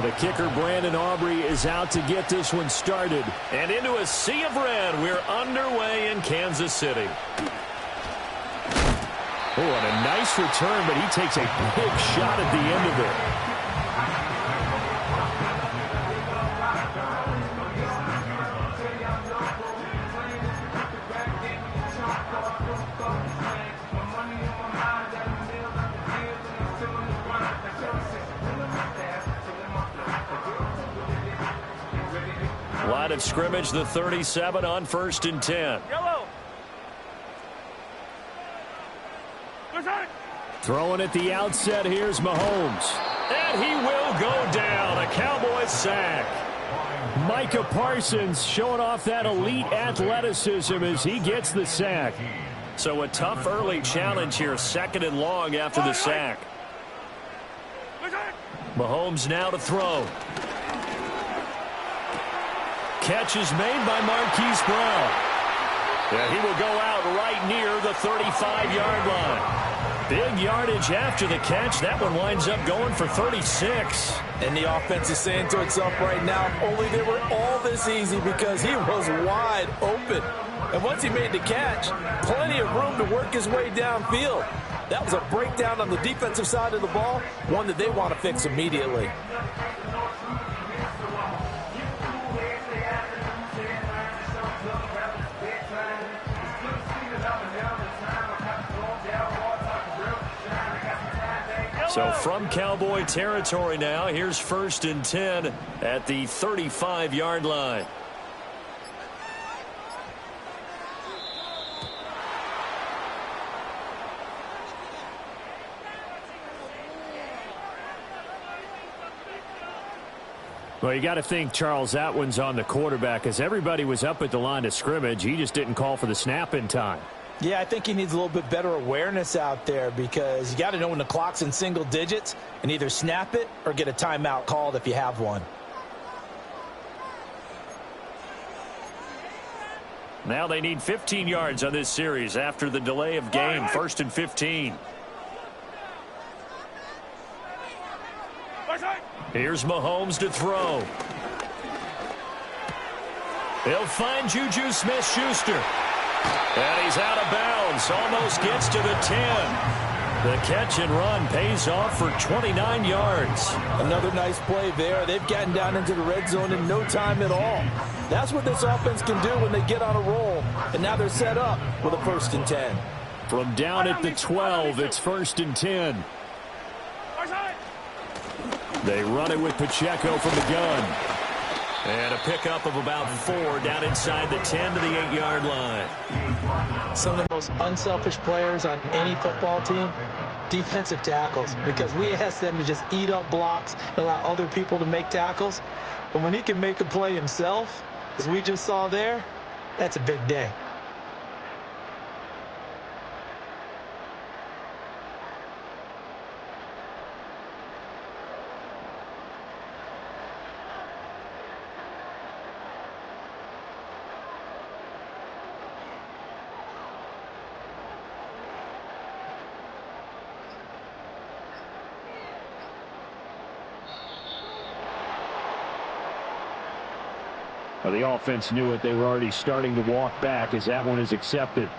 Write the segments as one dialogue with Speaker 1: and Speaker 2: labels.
Speaker 1: The kicker, Brandon Aubrey, is out to get this one started. And into a sea of red, we're underway in Kansas City. Oh, and a nice return, but he takes a big shot at the end of it. Line of scrimmage, the 37 on 1st and 10.
Speaker 2: Yellow.
Speaker 1: Throwing at the outset, here's Mahomes. And he will go down. A Cowboys sack. Micah Parsons showing off that elite athleticism as he gets the sack. So a tough early challenge here, 2nd and long after the sack. Mahomes now to throw. Catch is made by Marquise Brown. And he will go out right near the 35-yard line. Big yardage after the catch. That one winds up going for 36.
Speaker 3: And the offense is saying to itself right now, only they were all this easy because he was wide open. And once he made the catch, plenty of room to work his way downfield. That was a breakdown on the defensive side of the ball, one that they want to fix immediately.
Speaker 1: So from Cowboy territory now, here's 1st and 10 at the 35-yard line. Well, you got to think, Charles, that one's on the quarterback as everybody was up at the line of scrimmage. He just didn't call for the snap in time.
Speaker 3: Yeah, I think he needs a little bit better awareness out there because you got to know when the clock's in single digits and either snap it or get a timeout called if you have one.
Speaker 1: Now they need 15 yards on this series after the delay of game. 1st and 15. Here's Mahomes to throw. He'll find Juju Smith-Schuster. And he's out of bounds. Almost gets to the 10. The catch and run pays off for 29 yards.
Speaker 3: Another nice play there. They've gotten down into the red zone in no time at all. That's what this offense can do when they get on a roll. And now they're set up with a 1st and 10.
Speaker 1: From down at the 12, it's 1st and 10. They run it with Pacheco from the gun. And a pickup of about 4 down inside the 10 to the 8-yard line.
Speaker 4: Some of the most unselfish players on any football team, defensive tackles, because we ask them to just eat up blocks and allow other people to make tackles. But when he can make a play himself, as we just saw there, that's a big day.
Speaker 1: Well, the offense knew it. They were already starting to walk back as that one is accepted.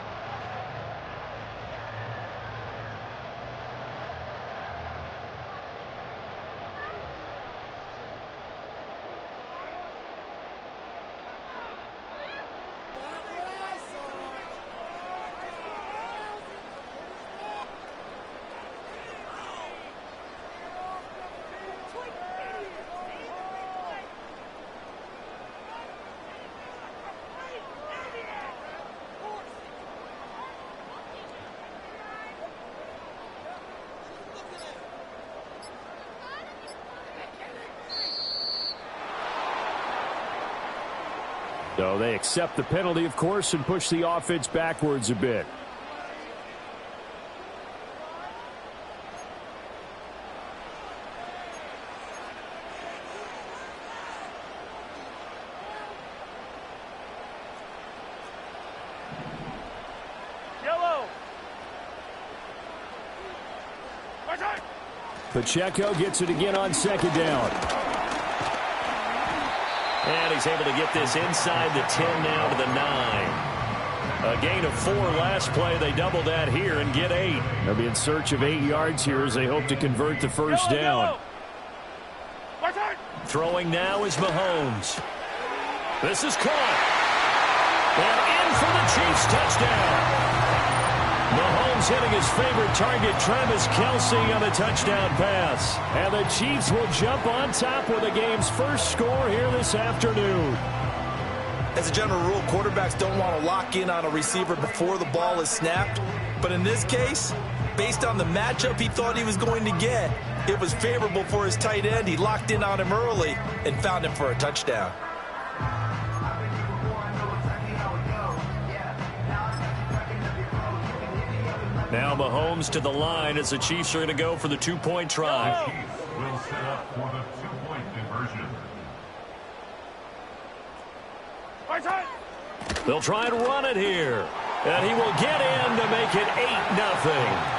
Speaker 1: So they accept the penalty, of course, and push the offense backwards a bit. Pacheco gets it again on second down.
Speaker 2: And he's able to get this inside the 10 now to the 9. A gain of 4 last play. They double that here and get 8.
Speaker 1: They'll be in search of 8 yards here as they hope to convert the first down.
Speaker 2: Throwing now is Mahomes. This is caught. And in for the Chiefs touchdown. Mahomes hitting his favorite target, Travis Kelce, on a touchdown pass. And the Chiefs will jump on top with the game's first score here this afternoon.
Speaker 3: As a general rule, quarterbacks don't want to lock in on a receiver before the ball is snapped. But in this case, based on the matchup he thought he was going to get, it was favorable for his tight end. He locked in on him early and found him for a touchdown.
Speaker 2: Now Mahomes to the line as the Chiefs are going to go for the 2-point try.
Speaker 5: Chiefs will set up for the 2-point conversion.
Speaker 2: They'll try and run it here. And he will get in to make it 8-0.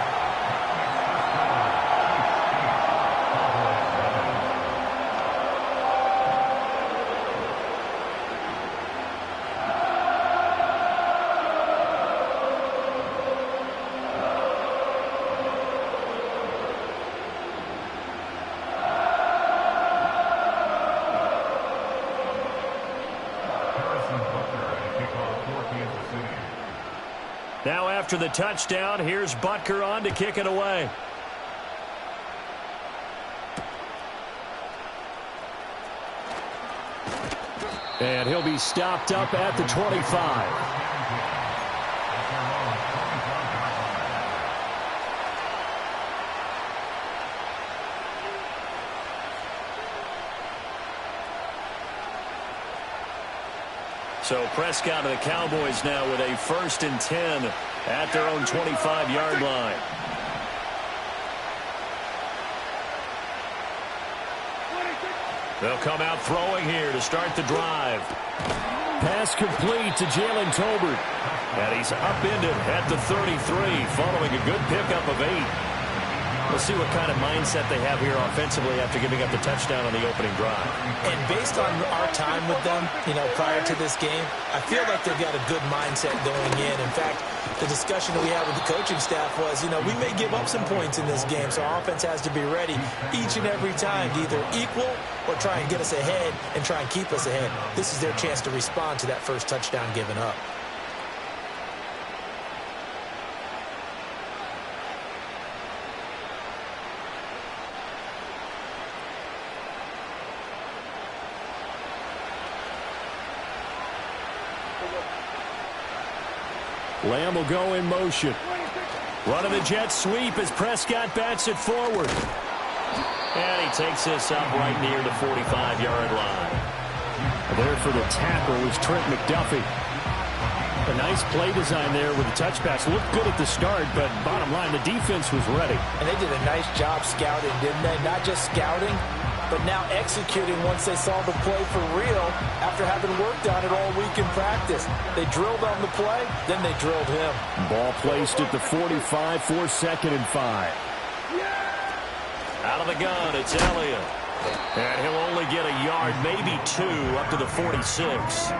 Speaker 2: Now after the touchdown, here's Butker on to kick it away.
Speaker 1: And he'll be stopped up at the 25.
Speaker 2: So Prescott and the Cowboys now with a 1st and 10 at their own 25-yard line. They'll come out throwing here to start the drive.
Speaker 1: Pass complete to Jalen Tolbert.
Speaker 2: And he's upended at the 33 following a good pickup of 8. We'll see what kind of mindset they have here offensively after giving up the touchdown on the opening drive.
Speaker 3: And based on our time with them, prior to this game, I feel like they've got a good mindset going in. In fact, the discussion that we had with the coaching staff was, we may give up some points in this game, so our offense has to be ready each and every time to either equal or try and get us ahead and try and keep us ahead. This is their chance to respond to that first touchdown given up.
Speaker 1: Lamb will go in motion.
Speaker 2: Running the jet sweep as Prescott bats it forward. And he takes this up right near the 45-yard line.
Speaker 1: There for the tackle was Trent McDuffie. A nice play design there with the touch pass. Looked good at the start, but bottom line, the defense was ready.
Speaker 3: And they did a nice job scouting, didn't they? Not just scouting, but now executing once they saw the play for real after having worked on it all week in practice. They drilled on the play, then they drilled him.
Speaker 1: Ball placed at the 45 for 2nd and 5.
Speaker 2: Out of the gun, it's Elliott. And he'll only get a yard, maybe 2, up to the 46.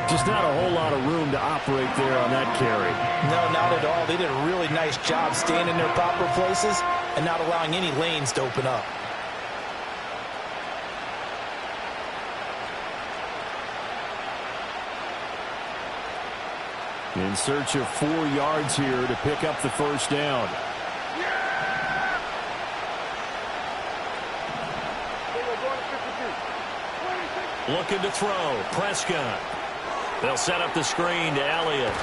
Speaker 1: Just not a whole lot of room to operate there on that carry.
Speaker 3: No, not at all. They did a really nice job staying in their proper places and not allowing any lanes to open up.
Speaker 1: In search of 4 yards here to pick up the first down.
Speaker 2: Looking to throw. Prescott. They'll set up the screen to Elliott.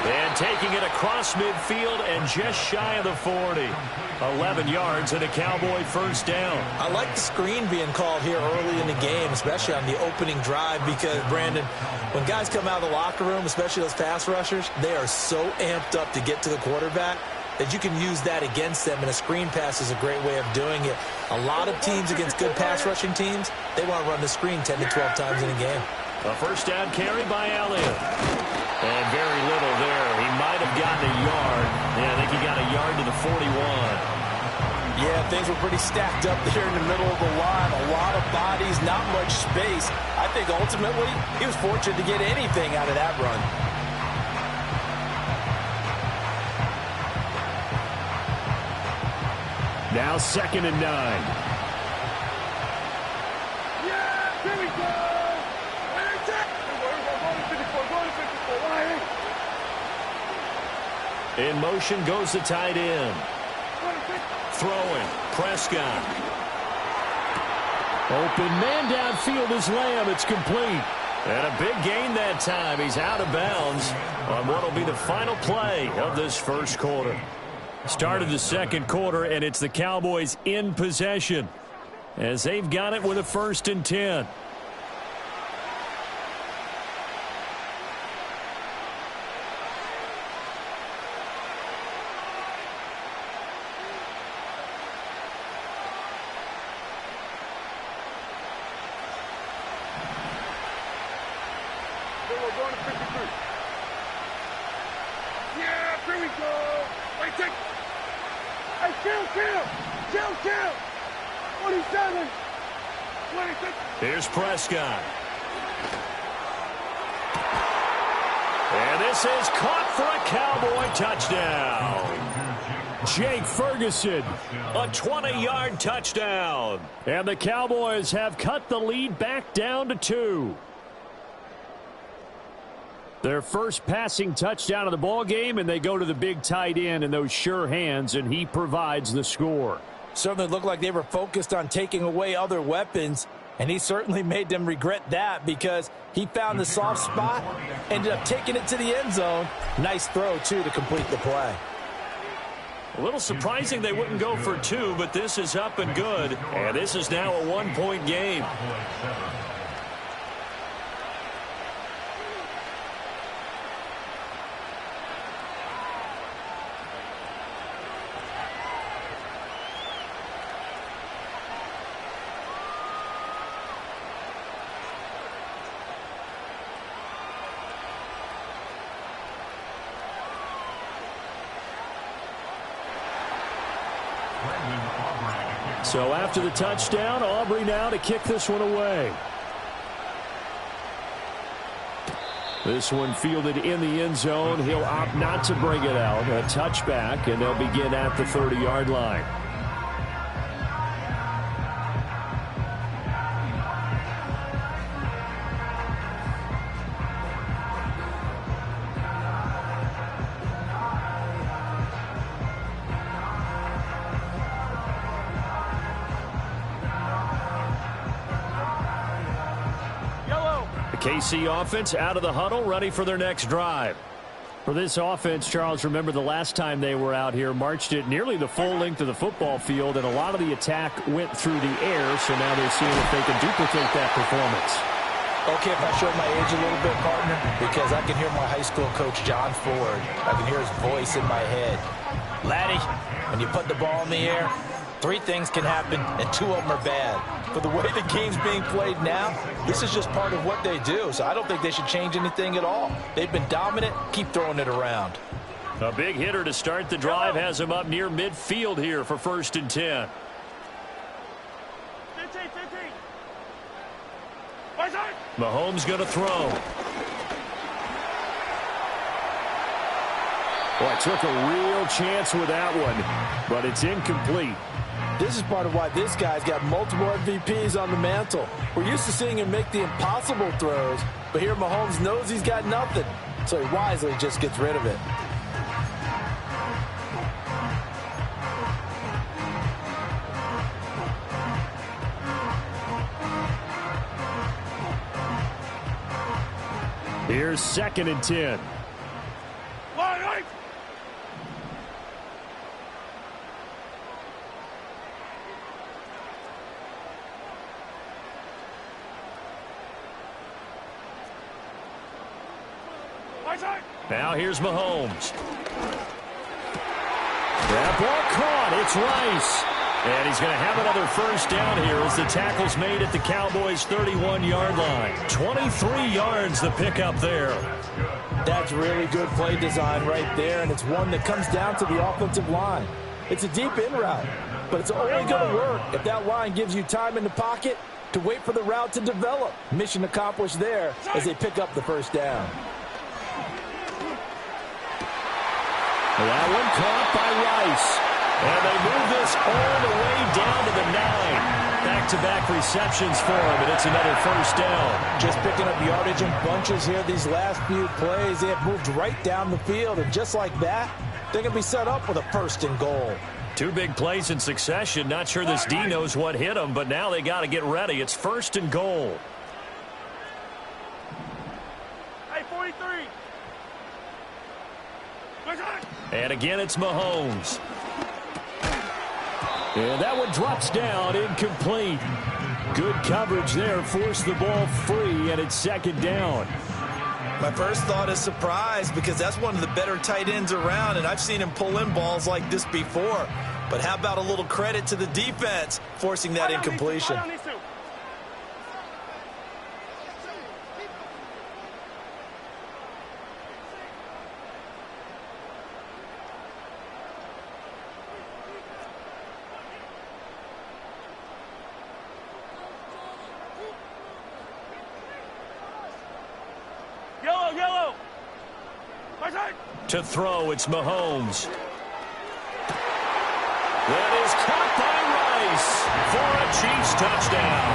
Speaker 2: And taking it across midfield and just shy of the 40. 11 yards and a Cowboy first down.
Speaker 3: I like the screen being called here early in the game, especially on the opening drive, because, Brandon, when guys come out of the locker room, especially those pass rushers, they are so amped up to get to the quarterback that you can use that against them, and a screen pass is a great way of doing it. A lot of teams against good pass rushing teams, they want to run the screen 10 to 12 times in a game.
Speaker 2: A first down carry by Elliott. And very little there. He might have gotten a yard. Yeah, I think he got a yard to the 41.
Speaker 3: Yeah, things were pretty stacked up there in the middle of the line. A lot of bodies, not much space. I think ultimately he was fortunate to get anything out of that run.
Speaker 1: Now 2nd and 9.
Speaker 6: Yeah, here we go.
Speaker 2: In motion goes the tight end. Throwing, Prescott.
Speaker 1: Open man downfield is Lamb. It's complete.
Speaker 2: And a big gain that time. He's out of bounds on what will be the final play of this first quarter.
Speaker 1: Started the second quarter, and it's the Cowboys in possession as they've got it with a 1st and 10.
Speaker 2: Here's Prescott. And this is caught for a Cowboy touchdown.
Speaker 1: Jake Ferguson.
Speaker 2: A 20-yard touchdown.
Speaker 1: And the Cowboys have cut the lead back down to 2. Their first passing touchdown of the ball game, and they go to the big tight end in those sure hands, and he provides the score.
Speaker 3: Certainly looked like they were focused on taking away other weapons, and he certainly made them regret that because he found the soft spot, ended up taking it to the end zone. Nice throw, too, to complete the play.
Speaker 2: A little surprising they wouldn't go for 2, but this is up and good. And this is now a 1-point game.
Speaker 1: So after the touchdown, Aubrey now to kick this one away. This one fielded in the end zone. He'll opt not to bring it out. A touchback, and they'll begin at the 30-yard line. KC offense out of the huddle, ready for their next drive. For this offense, Charles, remember the last time they were out here, marched it nearly the full length of the football field, and a lot of the attack went through the air, so now they're seeing if they can duplicate that performance.
Speaker 3: Okay, if I show my age a little bit, partner, because I can hear my high school coach, John Ford. I can hear his voice in my head. Laddie, when you put the ball in the air, 3 things can happen, and 2 of them are bad. For the way the game's being played now, this is just part of what they do, so I don't think they should change anything at all. They've been dominant. Keep throwing it around.
Speaker 2: A big hitter to start the drive has him up near midfield here for 1st and 10.
Speaker 6: 15.
Speaker 2: Mahomes going to throw.
Speaker 1: Boy, took a real chance with that one, but it's incomplete.
Speaker 3: This is part of why this guy's got multiple MVPs on the mantle. We're used to seeing him make the impossible throws, but here Mahomes knows he's got nothing, so he wisely just gets rid of it.
Speaker 1: Here's 2nd and 10.
Speaker 6: Right.
Speaker 2: Now here's Mahomes.
Speaker 1: That ball caught. It's Rice.
Speaker 2: And he's going to have another 1st down here as the tackle's made at the Cowboys' 31-yard line. 23 yards the pickup there.
Speaker 3: That's really good play design right there, and it's one that comes down to the offensive line. It's a deep in route, but it's only going to work if that line gives you time in the pocket to wait for the route to develop. Mission accomplished there as they pick up the first down.
Speaker 1: That one caught by Rice. And they move this all the way down to the 9. Back-to-back receptions for him, and it's another first down.
Speaker 3: Just picking up yardage in bunches here these last few plays. They have moved right down the field, and just like that, they're going to be set up with a first and goal.
Speaker 1: 2 big plays in succession. Not sure this D knows what hit them, but now they got to get ready. It's first and goal.
Speaker 6: Hey, 43.
Speaker 1: And again, it's Mahomes. And that one drops down, incomplete. Good coverage there, forced the ball free, and it's second down.
Speaker 3: My first thought is surprise, because that's one of the better tight ends around, and I've seen him pull in balls like this before. But how about a little credit to the defense forcing that incompletion?
Speaker 6: Yellow.
Speaker 1: To throw, it's Mahomes. That is caught by Rice for a Chiefs touchdown.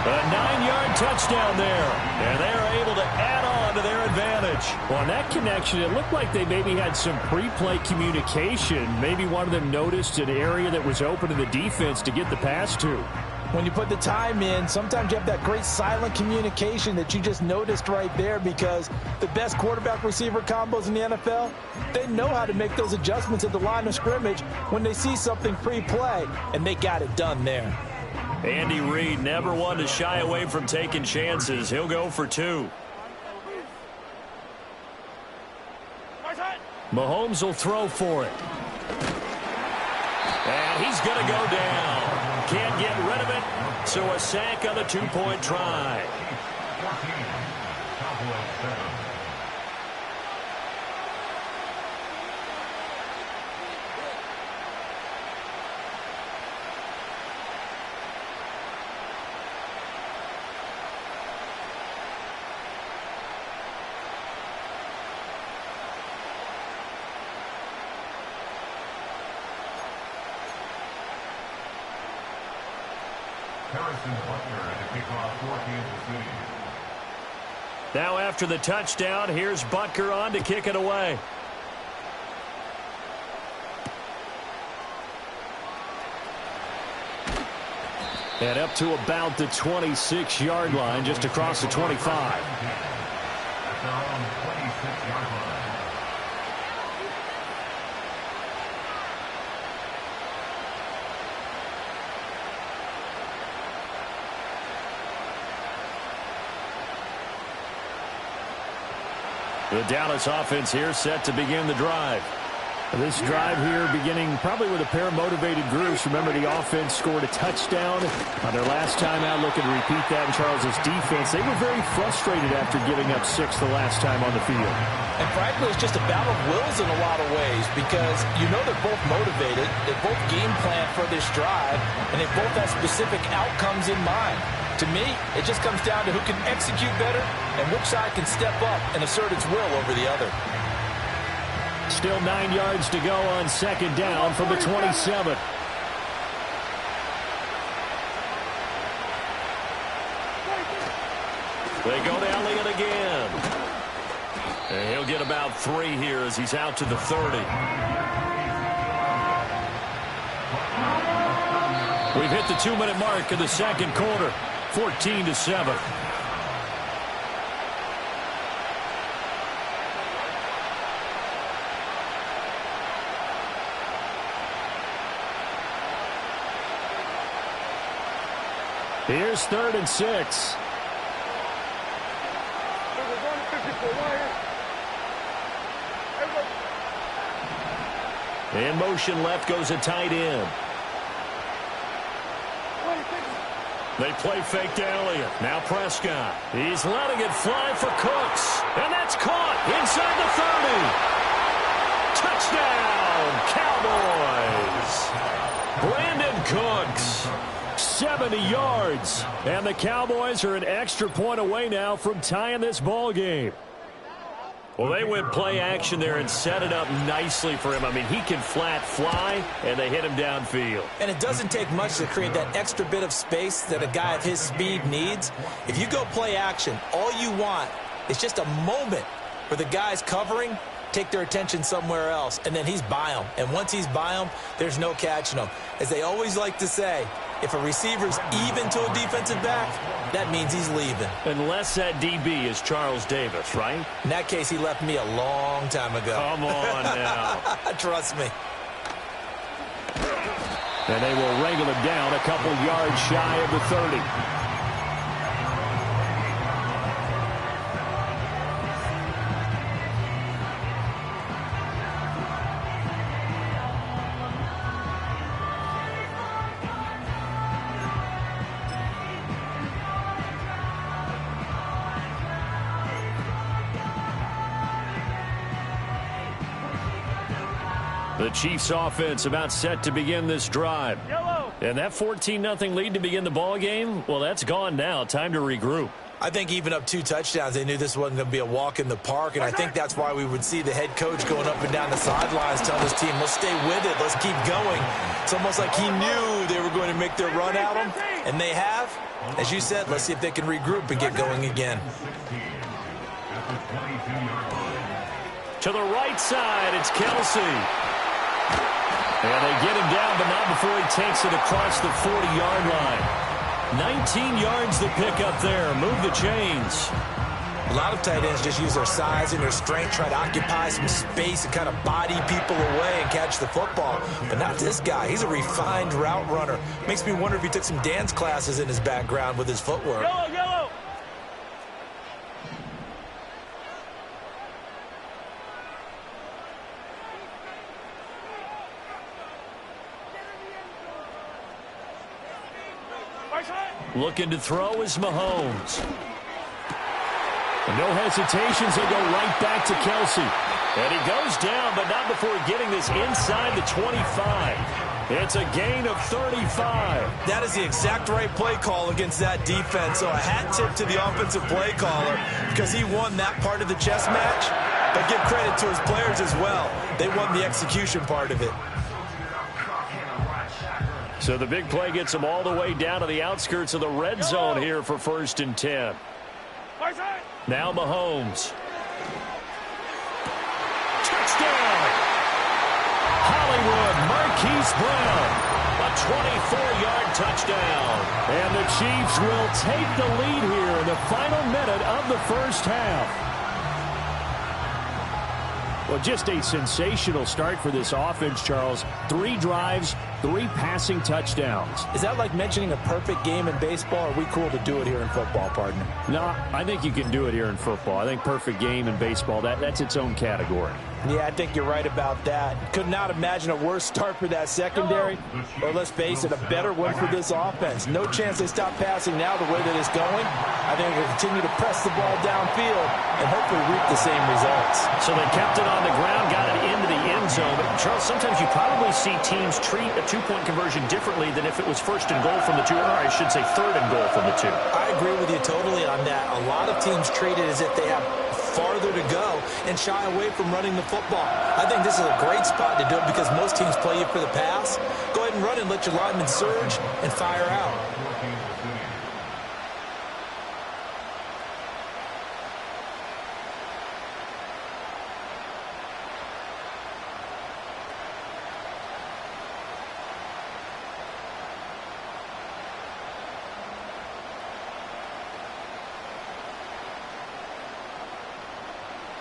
Speaker 1: A 9-yard touchdown there. And they're able to add on to their advantage. Well, on that connection, it looked like they maybe had some pre-play communication. Maybe one of them noticed an area that was open to the defense to get the pass to.
Speaker 3: When you put the time in, sometimes you have that great silent communication that you just noticed right there, because the best quarterback-receiver combos in the NFL, they know how to make those adjustments at the line of scrimmage when they see something pre-play, and they got it done there.
Speaker 1: Andy Reid never one to shy away from taking chances. He'll go for 2. Mahomes will throw for it. And he's going to go down. Can't get rid of it, so a sack on the 2-point try.
Speaker 5: 14, Cowboys 7.
Speaker 1: Now after the touchdown, here's Butker on to kick it away. And up to about the 26-yard line, just across the 25.
Speaker 5: At their own 26-yard line.
Speaker 1: The Dallas offense here set to begin the drive. This drive here beginning probably with a pair of motivated groups. Remember, the offense scored a touchdown on their last time out, looking to repeat that in Charles's defense. They were very frustrated after giving up 6 the last time on the field.
Speaker 3: And frankly, it's just a battle of wills in a lot of ways, because you know they're both motivated, they both game plan for this drive, and they both have specific outcomes in mind. To me, it just comes down to who can execute better and which side can step up and assert its will over the other.
Speaker 1: Still 9 yards to go on second down from the 27. They go to Elliott again. And he'll get about 3 here as he's out to the 30. We've hit the 2-minute mark of the second quarter. 14-7. Here's 3rd and 6. In motion left goes a tight end. They play fake to Elliott. Now Prescott. He's letting it fly for Cooks. And that's caught inside the 30.
Speaker 2: Touchdown, Cowboys. Brandon Cooks.
Speaker 1: 70 yards. And the Cowboys are an extra point away now from tying this ball game.
Speaker 2: Well, they went play action there and set it up nicely for him. I mean, he can flat fly, and they hit him downfield.
Speaker 3: And it doesn't take much to create that extra bit of space that a guy of his speed needs. If you go play action, all you want is just a moment where the guy's covering, take their attention somewhere else, and then he's by him. And once he's by him, there's no catching him. As they always like to say, if a receiver's even to a defensive back, that means he's leaving.
Speaker 2: Unless that DB is Charles Davis, right?
Speaker 3: In that case, he left me a long time ago.
Speaker 2: Come on now.
Speaker 3: Trust me.
Speaker 1: And they will wrangle him down a couple yards shy of the 30. The Chiefs offense about set to begin this drive.
Speaker 6: Yellow.
Speaker 1: And that 14-0 lead to begin the ball game, well, that's gone now. Time to regroup.
Speaker 3: I think even up 2 touchdowns, they knew this wasn't going to be a walk in the park, and I think that's why we would see the head coach going up and down the sidelines telling his team, let's stay with it, let's keep going. It's almost like he knew they were going to make their run at him, and they have. As you said, let's see if they can regroup and get going again.
Speaker 2: To the right side, it's Kelsey. And they get him down, but not before he takes it across the 40-yard line. 19 yards to pick up there. Move the chains.
Speaker 3: A lot of tight ends just use their size and their strength, try to occupy some space and kind of body people away and catch the football. But not this guy. He's a refined route runner. Makes me wonder if he took some dance classes in his background with his footwork.
Speaker 6: Yellow, yellow.
Speaker 1: Looking to throw is Mahomes. No hesitations, they go right back to Kelsey.
Speaker 2: And he goes down, but not before getting this inside the 25. It's a gain of 35.
Speaker 3: That is the exact right play call against that defense. So a hat tip to the offensive play caller because he won that part of the chess match. But give credit to his players as well. They won the execution part of it.
Speaker 2: So the big play gets them all the way down to the outskirts of the red zone here for 1st and 10. Now Mahomes. Touchdown!
Speaker 1: Hollywood, Marquise Brown.
Speaker 2: A 24-yard touchdown.
Speaker 1: And the Chiefs will take the lead here in the final minute of the first half. Well, just a sensational start for this offense, Charles. 3 drives, 3 passing touchdowns.
Speaker 3: Is that like mentioning a perfect game in baseball, or are we cool to do it here in football, partner?
Speaker 1: No, I think you can do it here in football. I think perfect game in baseball, that's its own category.
Speaker 3: Yeah, I think you're right about that. Could not imagine a worse start for that secondary, or let's face it, a better one for this offense. No chance they stop passing now the way that it's going. I think they'll continue to press the ball downfield and hopefully reap the same results.
Speaker 2: So they kept it on the ground, got it into the end zone. But, Charles, sometimes you probably see teams treat a 2-point conversion differently than if it was 1st and goal from the 2, or I should say 3rd and goal from the 2.
Speaker 3: I agree with you totally on that. A lot of teams treat it as if they have farther to go and shy away from running the football. I think this is a great spot to do it because most teams play you for the pass. Go ahead and run and let your linemen surge and fire out.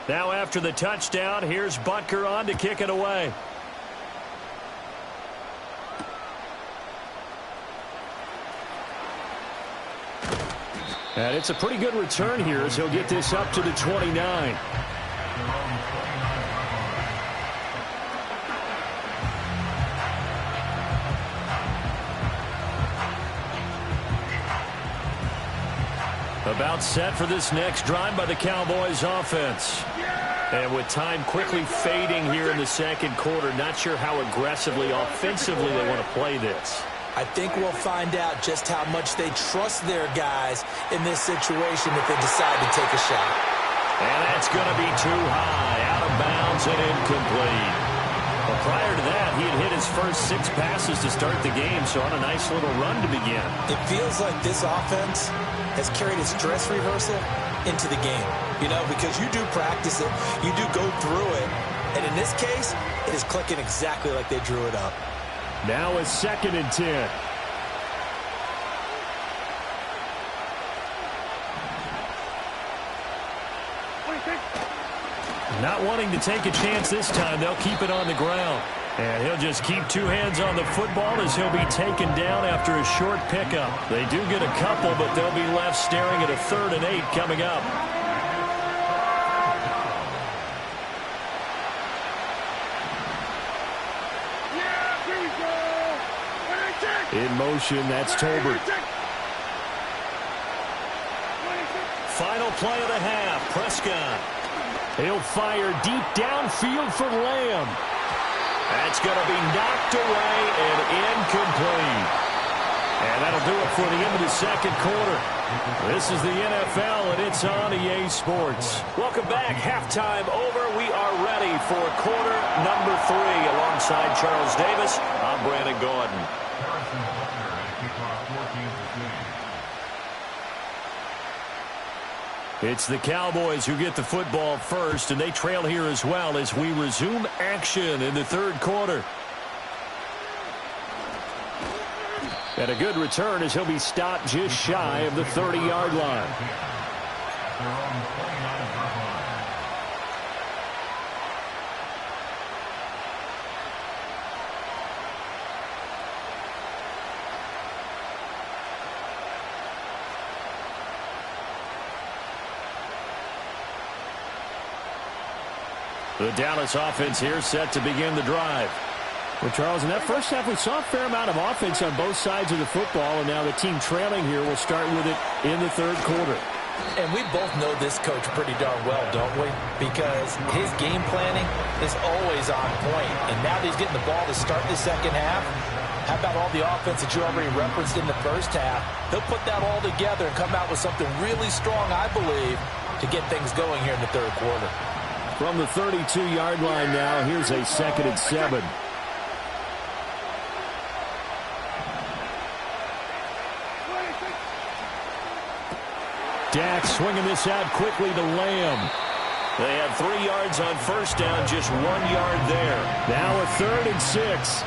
Speaker 2: Now after the touchdown, here's Butker on to kick it away.
Speaker 1: And it's a pretty good return here as he'll get this up to the 29. About set for this next drive by the Cowboys offense. And with time quickly fading here in the second quarter, not sure how aggressively, offensively they want to play this.
Speaker 3: I think we'll find out just how much they trust their guys in this situation if they decide to take a shot.
Speaker 1: And that's going to be too high, out of bounds and incomplete. Well, prior to that, he had hit his first 6 passes to start the game, so on a nice little run to begin.
Speaker 3: It feels like this offense has carried its dress rehearsal into the game. You know, because you do practice it, you do go through it, and in this case, it is clicking exactly like they drew it up.
Speaker 1: Now a 2nd and 10. Not wanting to take a chance this time, they'll keep it on the ground. And he'll just keep 2 hands on the football as he'll be taken down after a short pickup. They do get a couple, but they'll be left staring at a 3rd and 8 coming up. In motion, that's Tolbert. Final play of the half, Prescott. He'll fire deep downfield for Lamb. That's going to be knocked away and incomplete. And that'll do it for the end of the second quarter. This is the NFL, and it's on EA Sports. Welcome back. Halftime over. We are ready for quarter number 3. Alongside Charles Davis, I'm Brandon Gordon. It's the Cowboys who get the football first, and they trail here as well as we resume action in the third quarter. And a good return as he'll be stopped just shy of the 30-yard line. The Dallas offense here set to begin the drive. Well, Charles, in that first half, we saw a fair amount of offense on both sides of the football, and now the team trailing here will start with it in the third quarter.
Speaker 3: And we both know this coach pretty darn well, don't we? Because his game planning is always on point. And now that he's getting the ball to start the second half, how about all the offense that you already referenced in the first half? He'll put that all together and come out with something really strong, I believe, to get things going here in the third quarter.
Speaker 1: From the 32-yard line now, here's a 2nd and 7. Dak swinging this out quickly to Lamb. They had 3 yards on first down, just 1 yard there. Now a 3rd and 6.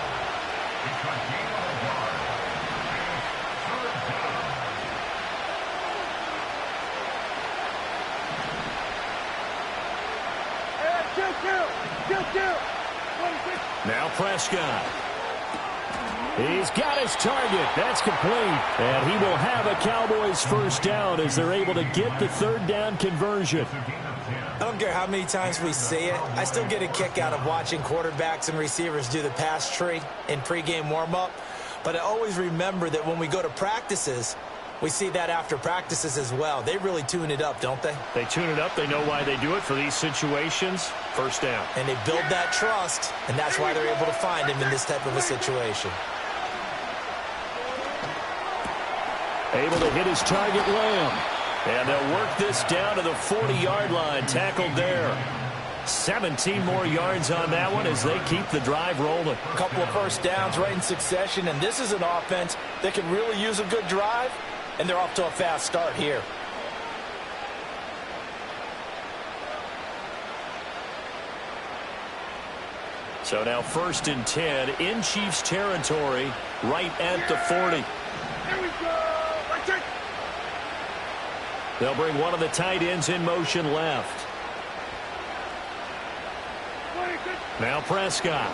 Speaker 1: Now Prescott. He's got his target. That's complete. And he will have a Cowboys first down as they're able to get the 3rd down conversion.
Speaker 3: I don't care how many times we see it. I still get a kick out of watching quarterbacks and receivers do the pass tree in pregame warm-up. But I always remember that when we go to practices, we see that after practices as well. They really tune it up, don't they?
Speaker 1: They tune it up. They know why they do it for these situations. First down.
Speaker 3: And they build that trust, and that's why they're able to find him in this type of a situation.
Speaker 1: Able to hit his target, Lamb. And they'll work this down to the 40-yard line. Tackled there. 17 more yards on that one as they keep the drive rolling.
Speaker 3: A couple of first downs right in succession, and this is an offense that can really use a good drive, and they're off to a fast start here.
Speaker 1: So now 1st and 10 in Chiefs territory right at the 40.
Speaker 6: Here we go.
Speaker 1: They'll bring one of the tight ends in motion left. Now Prescott.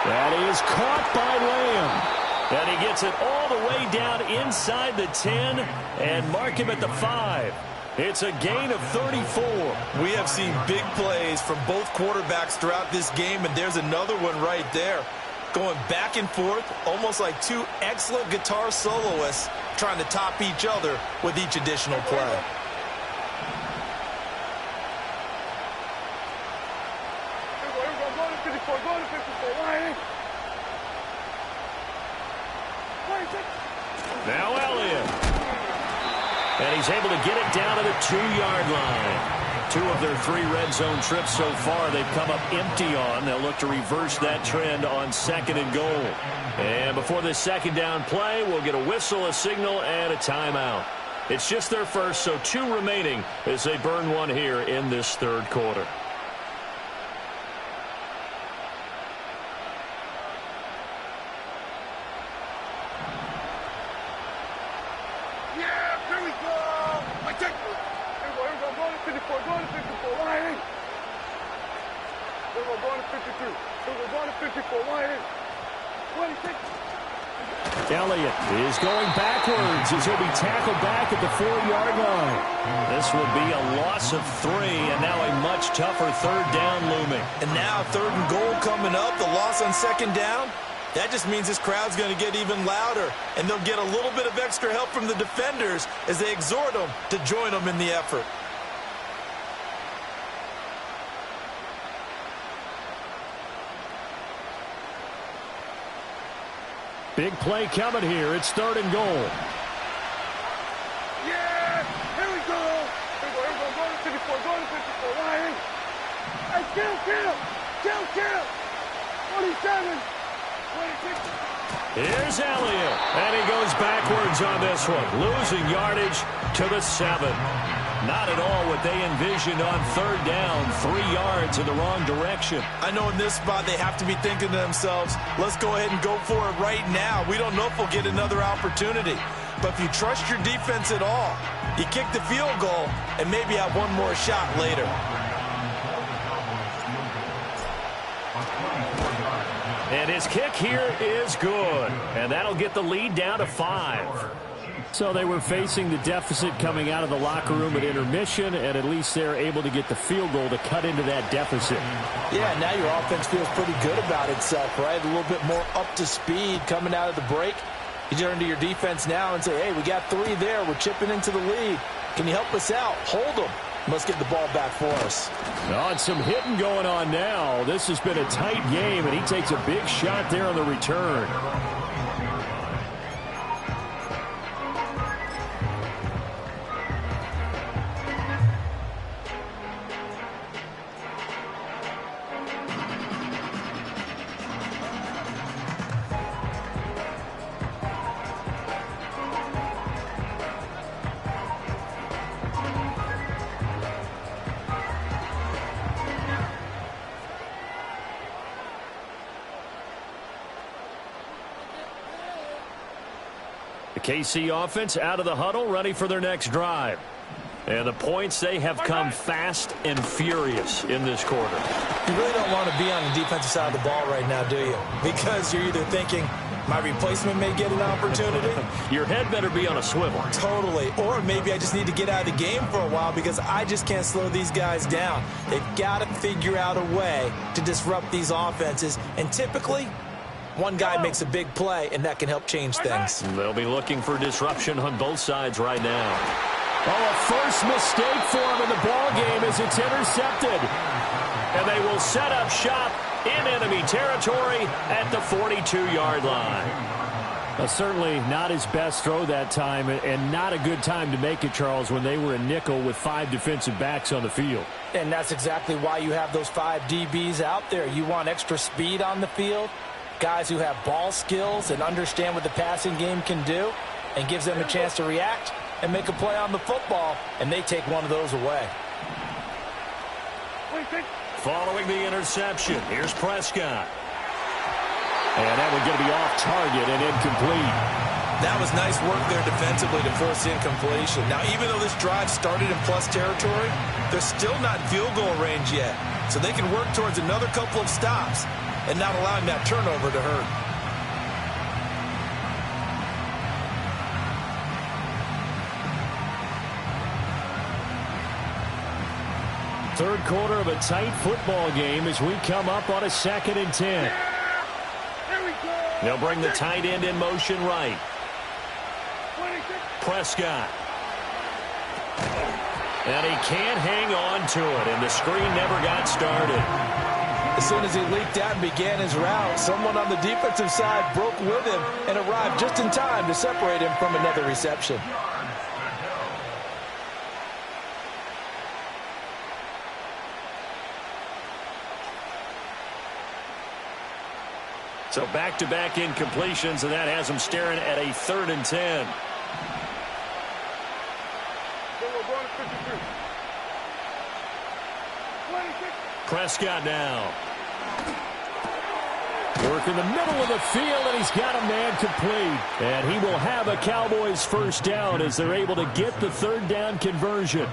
Speaker 1: That is caught by Lamb. And he gets it all the way down inside the 10 and mark him at the 5. It's a gain of 34.
Speaker 3: We have seen big plays from both quarterbacks throughout this game, and there's another one right there. Going back and forth, almost like 2 excellent guitar soloists trying to top each other with each additional play.
Speaker 1: Now Elliott. And he's able to get it down to the 2-yard line. 2 of their 3 red zone trips so far they've come up empty on. They'll look to reverse that trend on 2nd and goal. And before this 2nd down play, we'll get a whistle, a signal, and a timeout. It's just their first, so 2 remaining as they burn one here in this 3rd quarter. Elliott is going backwards as he'll be tackled back at the 4-yard line. This will be a loss of 3, and now a much tougher 3rd down looming.
Speaker 3: And now 3rd and goal coming up, the loss on 2nd down. That just means this crowd's going to get even louder, and they'll get a little bit of extra help from the defenders as they exhort them to join them in the effort.
Speaker 1: Big play coming here. It's 3rd and goal.
Speaker 6: Yeah! Here we go! Here we go. Go to 54. Go to 54. Ryan! Hey, kill! 27. 26.
Speaker 1: Here's Elliott. And he goes backwards on this one. Losing yardage to the 7. Not at all what they envisioned on 3rd down. 3 yards in the wrong direction.
Speaker 3: I know in this spot they have to be thinking to themselves, let's go ahead and go for it right now. We don't know if we'll get another opportunity. But if you trust your defense at all, you kick the field goal and maybe have one more shot later.
Speaker 1: And his kick here is good. And that'll get the lead down to 5. So they were facing the deficit coming out of the locker room at intermission, and at least they're able to get the field goal to cut into that deficit.
Speaker 3: Yeah, now your offense feels pretty good about itself, right? A little bit more up to speed coming out of the break. You turn to your defense now and say, hey, we got 3 there. We're chipping into the lead. Can you help us out? Hold them. Let's get the ball back for us.
Speaker 1: Oh, and some hitting going on now. This has been a tight game, and he takes a big shot there on the return. KC offense out of the huddle, ready for their next drive. And the points, they have come fast and furious in this quarter.
Speaker 3: You really don't want to be on the defensive side of the ball right now, do you? Because you're either thinking, my replacement may get an opportunity.
Speaker 1: Your head better be on a swivel.
Speaker 3: Totally. Or maybe I just need to get out of the game for a while because I just can't slow these guys down. They've got to figure out a way to disrupt these offenses. And typically, one guy makes a big play, and that can help change things.
Speaker 1: They'll be looking for disruption on both sides right now. Oh, a first mistake for him in the ball game as it's intercepted. And they will set up shop in enemy territory at the 42-yard line. Certainly not his best throw that time, and not a good time to make it, Charles, when they were a nickel with 5 defensive backs on the field.
Speaker 4: And that's exactly why you have those 5 DBs out there. You want extra speed on the field, guys who have ball skills and understand what the passing game can do, and gives them a chance to react and make a play on the football, and they take one of those away.
Speaker 1: Following the interception, here's Prescott. And that one going to be off target and incomplete.
Speaker 3: That was nice work there defensively to force incompletion. Now, even though this drive started in plus territory, they're still not in field goal range yet. So they can work towards another couple of stops and not allowing that turnover to hurt.
Speaker 1: Third quarter of a tight football game as we come up on a 2nd and 10. They'll bring the tight end in motion right. Prescott. And he can't hang on to it, and the screen never got started.
Speaker 3: As soon as he leaked out and began his route, someone on the defensive side broke with him and arrived just in time to separate him from another reception.
Speaker 2: So back-to-back incompletions, and that has him staring at a 3rd and 10. Prescott now.
Speaker 1: Work in the middle of the field, and he's got a man complete. And he will have a Cowboys first down as they're able to get the 3rd down conversion.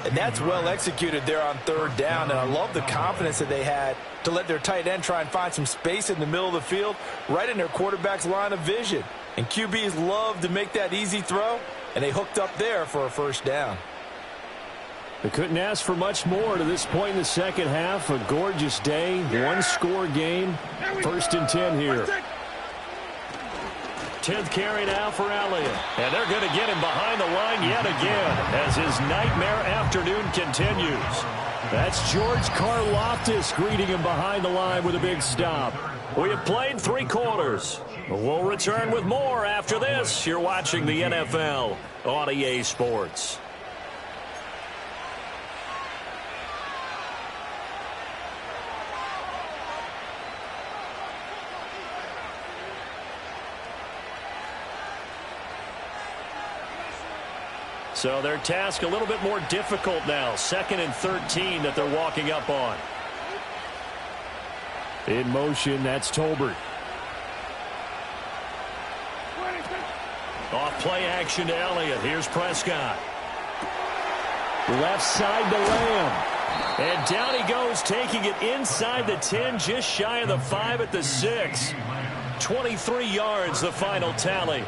Speaker 3: And that's well executed there on 3rd down, and I love the confidence that they had to let their tight end try and find some space in the middle of the field, right in their quarterback's line of vision. And QBs love to make that easy throw, and they hooked up there for a first down.
Speaker 1: They couldn't ask for much more to this point in the second half. A gorgeous day, one-score game. 1st and 10 here.
Speaker 2: 10th carry now for Elliott. And they're going to get him behind the line yet again as his nightmare afternoon continues.
Speaker 1: That's George Karlaftis greeting him behind the line with a big stop.
Speaker 2: We have played 3 quarters. We'll return with more after this. You're watching the NFL on EA Sports. So their task a little bit more difficult now. 2nd and 13 that they're walking up on.
Speaker 1: In motion, that's Tolbert.
Speaker 2: Off play action to Elliott. Here's Prescott.
Speaker 1: Left side to Lamb.
Speaker 2: And down he goes, taking it inside the 10, just shy of the 5 at the 6. 23 yards, the final tally.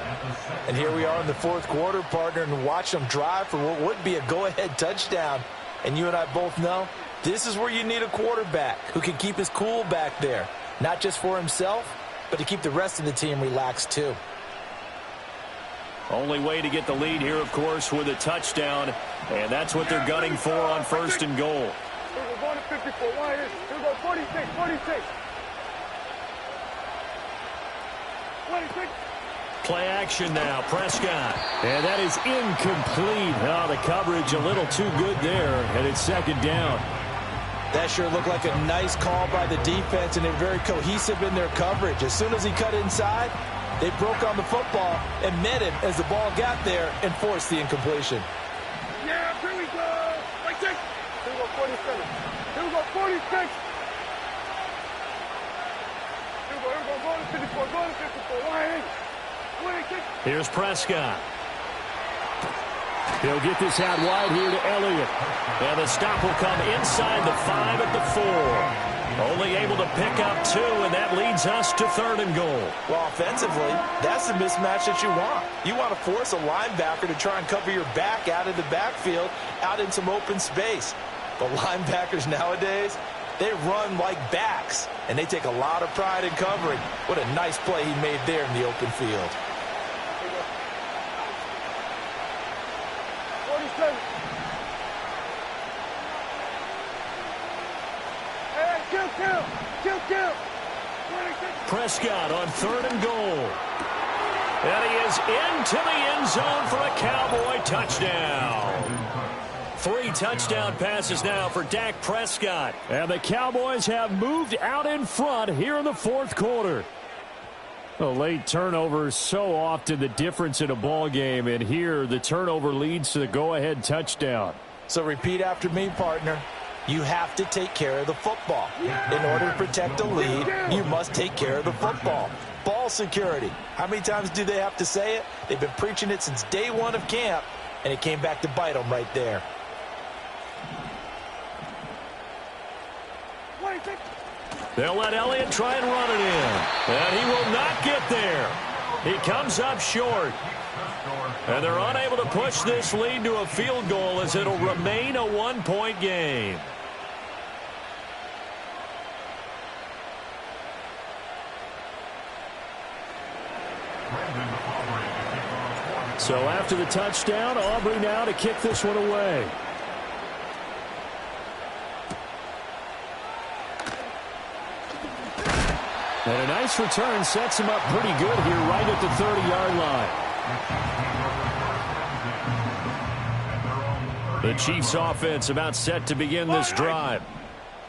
Speaker 3: And here we are in the 4th quarter, partner, and watch them drive for what would be a go-ahead touchdown. And you and I both know this is where you need a quarterback who can keep his cool back there, not just for himself, but to keep the rest of the team relaxed too.
Speaker 2: Only way to get the lead here, of course, with a touchdown, and that's what they're gunning for on 1st and goal.
Speaker 6: We're going to 54. Why is it? We're going 46, 46. 26.
Speaker 2: Play action now, Prescott.
Speaker 1: And that is incomplete. Oh, the coverage a little too good there, and it's 2nd down.
Speaker 3: That sure looked like a nice call by the defense, and they're very cohesive in their coverage. As soon as he cut inside, they broke on the football and met him as the ball got there and forced the incompletion.
Speaker 6: Yeah, here we go. Like this. Here we go, 47. Here we go, 46. Here we go, go to 54, go to 54. Why ain't?
Speaker 2: Here's Prescott.
Speaker 1: He'll get this out wide here to Elliott.
Speaker 2: And the stop will come inside the 5 at the 4. Only able to pick up 2, and that leads us to 3rd and goal.
Speaker 3: Well, offensively, that's the mismatch that you want. You want to force a linebacker to try and cover your back out of the backfield, out in some open space. The linebackers nowadays, they run like backs, and they take a lot of pride in covering. What a nice play he made there in the open field.
Speaker 6: 47. Hey, kill. 26.
Speaker 2: Prescott on 3rd and goal. And he is into the end zone for a Cowboy touchdown. 3 touchdown passes now for Dak Prescott.
Speaker 1: And the Cowboys have moved out in front here in the 4th quarter. A late turnover is so often the difference in a ball game, and here the turnover leads to the go-ahead touchdown.
Speaker 3: So repeat after me, partner. You have to take care of the football. In order to protect a lead, you must take care of the football. Ball security. How many times do they have to say it? They've been preaching it since day 1 of camp, and it came back to bite them right there.
Speaker 2: They'll let Elliott try and run it in. And he will not get there. He comes up short. And they're unable to push this lead to a field goal as it'll remain a 1-point game.
Speaker 1: So after the touchdown, Aubrey now to kick this one away. And a nice return sets him up pretty good here right at the 30-yard line. The Chiefs offense about set to begin this drive.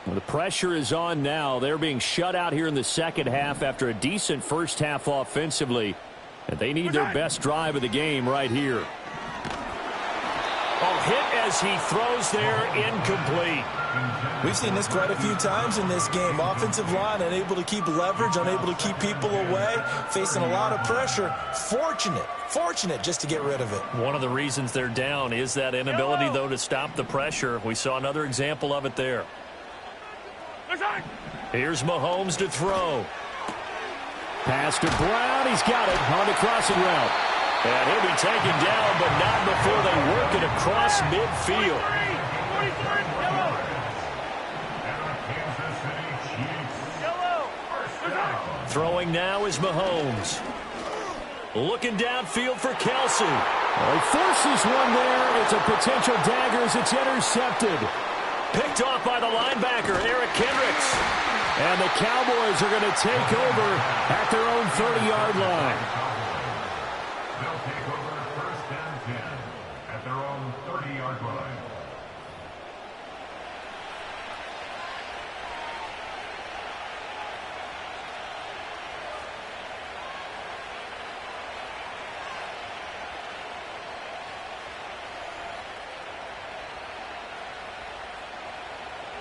Speaker 1: Well, the pressure is on now. They're being shut out here in the second half after a decent first half offensively. And they need their best drive of the game right here.
Speaker 2: Oh, hit as he throws there, incomplete.
Speaker 3: We've seen this quite a few times in this game. Offensive line unable to keep leverage, unable to keep people away, facing a lot of pressure. Fortunate just to get rid of it.
Speaker 2: One of the reasons they're down is that inability, though, to stop the pressure. We saw another example of it there. Here's Mahomes to throw.
Speaker 1: Pass to Brown. He's got it on the crossing route.
Speaker 2: And he'll be taken down, but not before they work it across midfield. Throwing now is Mahomes. Looking downfield for Kelsey.
Speaker 1: Well, he forces one there. It's a potential dagger as it's intercepted.
Speaker 2: Picked off by the linebacker, Eric Kendricks.
Speaker 1: And the Cowboys are going to take over at their own 30-yard line.
Speaker 5: They'll take over first and 10 at their own 30-yard line.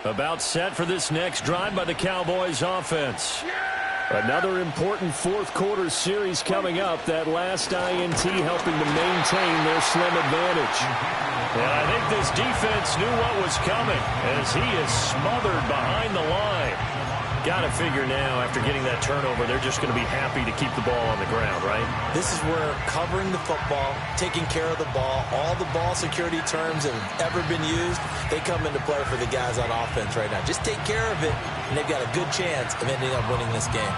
Speaker 2: About set for this next drive by the Cowboys offense.
Speaker 1: Another important fourth-quarter series coming up. That last INT helping to maintain their slim advantage.
Speaker 2: And I think this defense knew what was coming as he is smothered behind the line. Got to figure now, after getting that turnover, they're just going to be happy to keep the ball on the ground, right?
Speaker 3: This is where covering the football, taking care of the ball, all the ball security terms that have ever been used, they come into play for the guys on offense right now. Just take care of it, and they've got a good chance of ending up winning this game.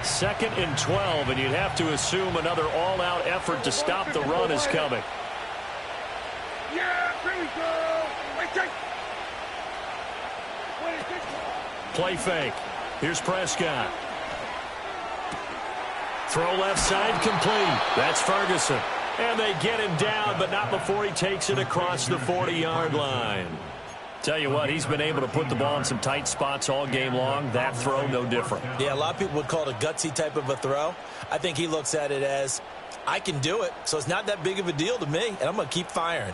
Speaker 2: Second and 12, and you'd have to assume another all-out effort to stop the run is coming.
Speaker 6: Yeah, here we go.
Speaker 2: Play fake. Here's Prescott. Throw left side complete. That's Ferguson. And they get him down, but not before he takes it across the 40-yard line. Tell you what, he's been able to put the ball in some tight spots all game long. That throw, no different.
Speaker 3: Yeah, a lot of people would call it a gutsy type of a throw. I think he looks at it as, I can do it, so it's not that big of a deal to me, and I'm going to keep firing.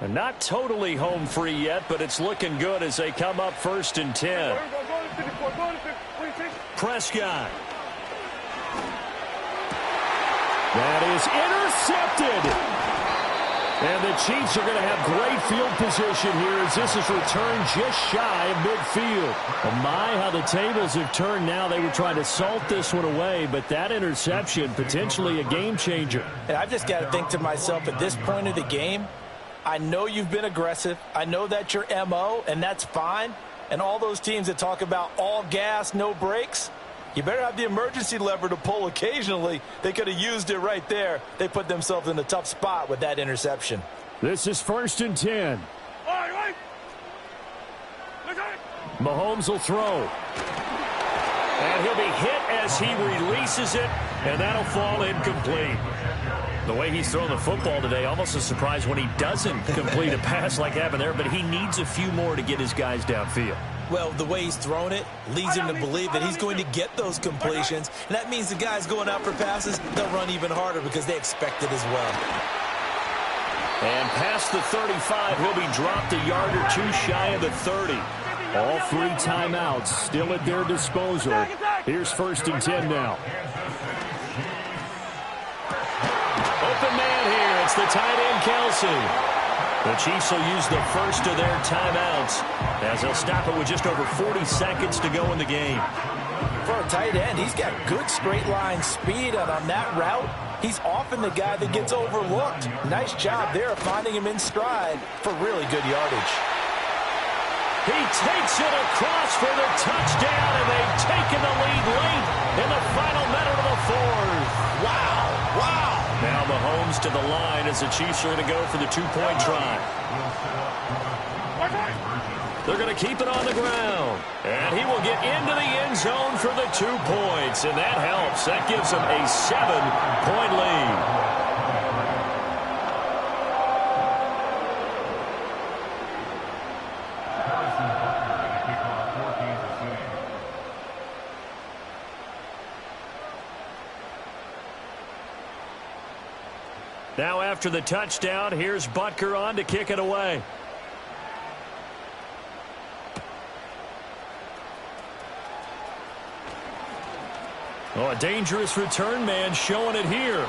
Speaker 2: And not totally home free yet, but it's looking good as they come up first and 10. Prescott.
Speaker 1: That is intercepted. And the Chiefs are going to have great field position here as this is returned just shy of midfield. Oh my, how the tables have turned now. They were trying to salt this one away, but that interception, potentially a game changer.
Speaker 3: And I've just got to think to myself, at this point of the game, I know you've been aggressive. I know that's your MO, and that's fine. And all those teams that talk about all gas, no brakes, you better have the emergency lever to pull occasionally. They could have used it right there. They put themselves in a tough spot with that interception.
Speaker 1: This is first and 10. Mahomes will throw.
Speaker 2: And he'll be hit as he releases it, and that'll fall incomplete. The way he's thrown the football today, almost a surprise when he doesn't complete a pass like happened there, but he needs a few more to get his guys downfield.
Speaker 3: Well, the way he's thrown it leads him to believe that he's going to get those completions. And that means the guys going out for passes, they'll run even harder because they expect it as well.
Speaker 2: And past the 35, he'll be dropped a yard or two shy of the 30.
Speaker 1: All three timeouts still at their disposal. Here's first and 10 now.
Speaker 2: Open man here. It's the tight end, Kelsey. The Chiefs will use the first of their timeouts as they'll stop it with just over 40 seconds to go in the game.
Speaker 3: For a tight end, he's got good straight line speed, and on that route, He's often the guy that gets overlooked. Nice job there of finding him in stride for really good yardage.
Speaker 1: He takes it across for the touchdown, and they've taken the lead late in the final minute of the fourth.
Speaker 3: Wow, wow.
Speaker 2: Now Mahomes to the line as the Chiefs are going to go for the two-point try. They're going to keep it on the ground. And he will get into the end zone for the 2 points. And that helps. That gives them a 7-point lead. Now after the touchdown, here's Butker on to kick it away. Oh, a dangerous return man showing it here.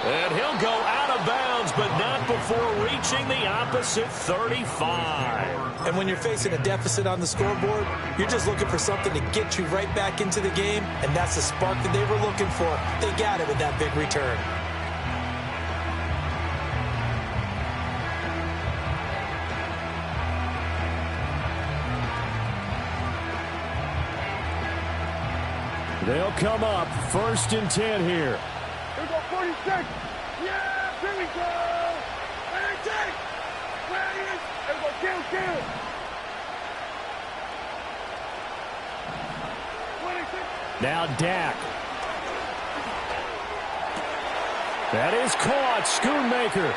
Speaker 2: And he'll go out of bounds, but not before reaching the opposite 35.
Speaker 3: And when you're facing a deficit on the scoreboard, you're just looking for something to get you right back into the game, and that's the spark that they were looking for. They got it with that big return.
Speaker 1: They'll come up 1st and 10 here.
Speaker 6: Here we go, 46. Yeah, here we go. 36. Ready? Here we go, kill. 26.
Speaker 1: Now Dak. That is caught. Schoonmaker.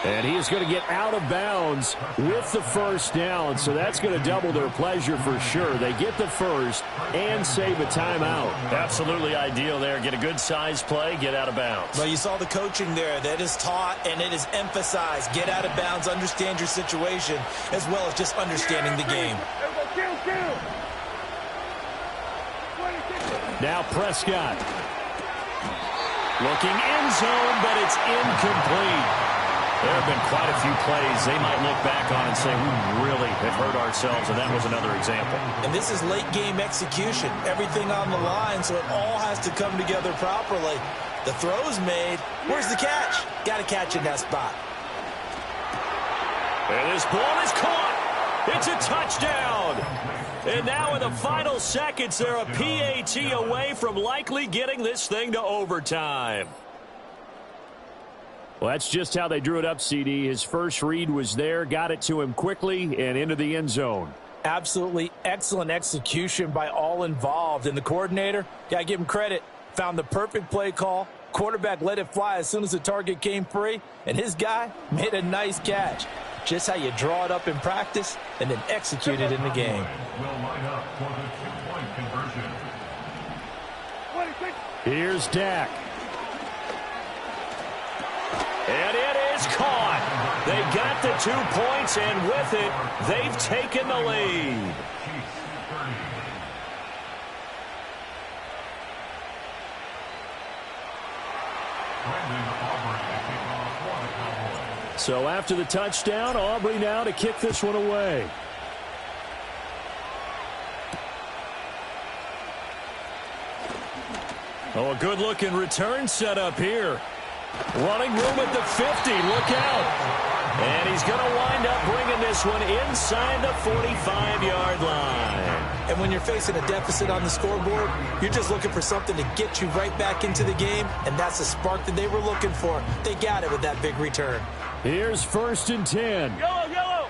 Speaker 1: And he is going to get out of bounds with the first down, so that's going to double their pleasure for sure. They get the first and save a timeout.
Speaker 2: Absolutely ideal there. Get a good size play, get out of bounds.
Speaker 3: Well, you saw the coaching there. That is taught and it is emphasized. Get out of bounds, understand your situation, as well as just understanding the game.
Speaker 6: Here we go, kill. 26.
Speaker 1: Now Prescott. Looking end zone, but it's incomplete. There have been quite a few plays they might look back on and say, we really have hurt ourselves, and that was another example.
Speaker 3: And this is late-game execution. Everything on the line, so it all has to come together properly. The throw's made. Where's the catch? Got to catch in that spot.
Speaker 1: And this ball is caught. It's a touchdown. And now in the final seconds, they're a PAT away from likely getting this thing to overtime. Well, that's just how they drew it up, CD. His first read was there, got it to him quickly, and into the end zone.
Speaker 3: Absolutely excellent execution by all involved. And the coordinator, got to give him credit, found the perfect play call. Quarterback let it fly as soon as the target came free, and his guy made a nice catch. Just how you draw it up in practice and then execute it in the game.
Speaker 5: Will line up for the 2-point conversion.
Speaker 6: 26.
Speaker 1: Here's Dak. And it is caught. They got the 2 points, and with it, they've taken the lead. So after the touchdown, Aubrey now to kick this one away. Oh, a good-looking return set up here. Running room at the 50. Look out. And he's going to wind up bringing this one inside the 45-yard line.
Speaker 3: And when you're facing a deficit on the scoreboard, you're just looking for something to get you right back into the game, and that's the spark that they were looking for. They got it with that big return.
Speaker 1: Here's 1st and 10.
Speaker 6: Yellow.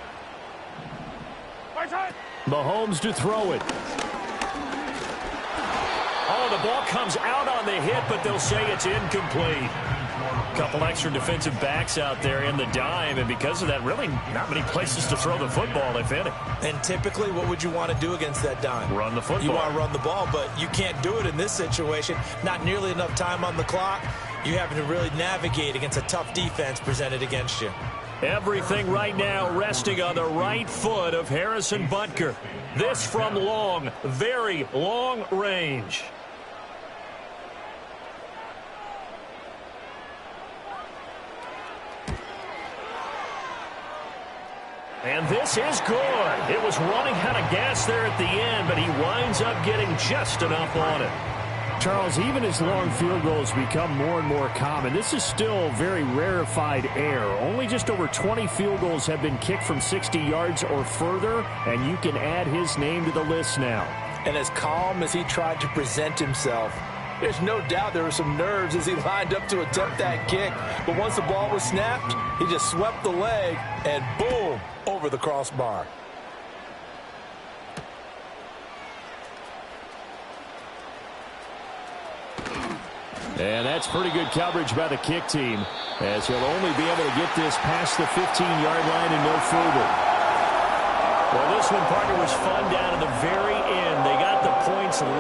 Speaker 6: Right side.
Speaker 1: Mahomes to throw it. Oh, the ball comes out on the hit, but they'll say it's incomplete. Couple extra defensive backs out there in the dime, and because of that, really not many places to throw the football, if any.
Speaker 3: And typically, what would you want to do against that dime?
Speaker 2: Run the football.
Speaker 3: You want to run the ball, but you can't do it in this situation. Not nearly enough time on the clock. You having to really navigate against a tough defense presented against you.
Speaker 1: Everything right now resting on the right foot of Harrison Butker. This from long, very long range. And this is good. It was running out of gas there at the end, but he winds up getting just enough on it. Charles, even as long field goals become more and more common, this is still very rarefied air. Only just over 20 field goals have been kicked from 60 yards or further, and you can add his name to the list now.
Speaker 3: And as calm as he tried to present himself, there's no doubt there were some nerves as he lined up to attempt that kick. But once the ball was snapped, he just swept the leg and boom, over the crossbar.
Speaker 1: And that's pretty good coverage by the kick team, as he'll only be able to get this past the 15-yard line and no further.
Speaker 2: Well, this one, partner, was fun down to the very end. They